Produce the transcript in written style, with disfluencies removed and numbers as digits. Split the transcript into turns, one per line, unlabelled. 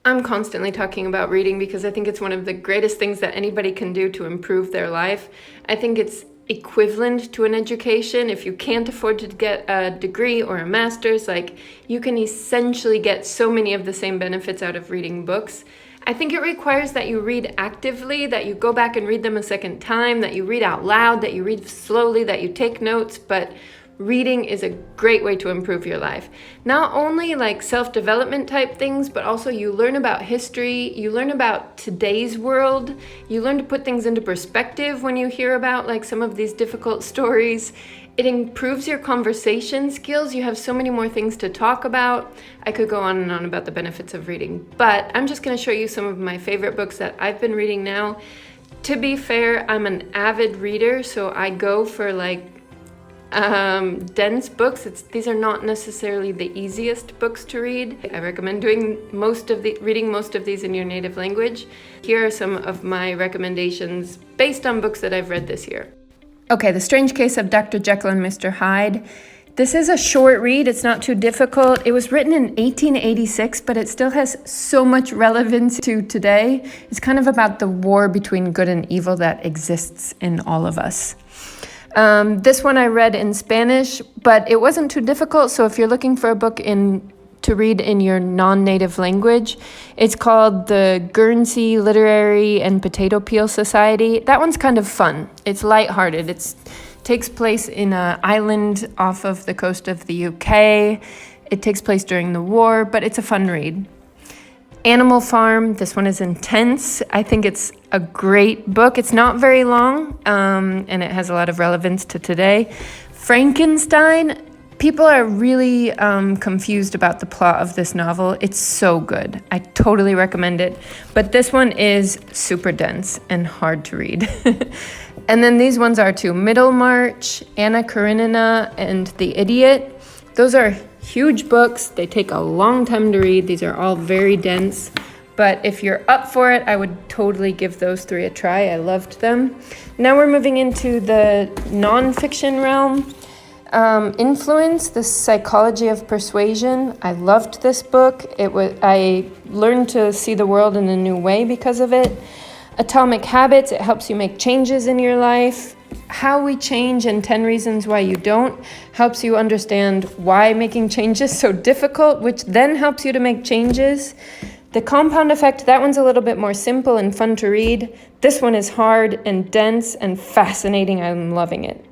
I'm constantly talking about reading because I think it's one of the greatest things that anybody can do to improve their life. I think it's equivalent to an education. If you can't afford to get a degree or a master's, like, you can essentially get so many of the same benefits out of reading books. I think it requires that you read actively, that you go back and read them a second time, that you read out loud, that you read slowly, that you take notes, but reading is a great way to improve your life. Not only like self-development type things, but also you learn about history, you learn about today's world, you learn to put things into perspective when you hear about like some of these difficult stories. It improves your conversation skills. You have so many more things to talk about. I could go on and on about the benefits of reading, but I'm just going to show you some of my favorite books that I've been reading now. To be fair, I'm an avid reader, so I go for like dense books. These are not necessarily the easiest books to read. I recommend reading most of these in your native language. Here are some of my recommendations based on books that I've read this year. Okay, The Strange Case of Dr. Jekyll and Mr. Hyde. This is a short read. It's not too difficult. It was written in 1886, but it still has so much relevance to today. It's kind of about the war between good and evil that exists in all of us. This one I read in Spanish, but it wasn't too difficult. So if you're looking for a book to read in your non-native language, it's called The Guernsey Literary and Potato Peel Society. That one's kind of fun. It's lighthearted. It takes place in an island off of the coast of the UK. It takes place during the war, but it's a fun read. Animal Farm, this one is intense. I think it's a great book. It's not very long, and it has a lot of relevance to today. Frankenstein, people are really confused about the plot of this novel. It's so good. I totally recommend it. But this one is super dense and hard to read. And then these ones are too. Middlemarch, Anna Karenina, and The Idiot. Those are huge books. They take a long time to read. These are all very dense. But if you're up for it, I would totally give those three a try. I loved them. Now we're moving into the nonfiction realm. Influence, The Psychology of Persuasion. I loved this book. I learned to see the world in a new way because of it. Atomic Habits, it helps you make changes in your life. How We Change and 10 Reasons Why You Don't helps you understand why making changes is so difficult, which then helps you to make changes. The Compound Effect, that one's a little bit more simple and fun to read. This one is hard and dense and fascinating. I'm loving it.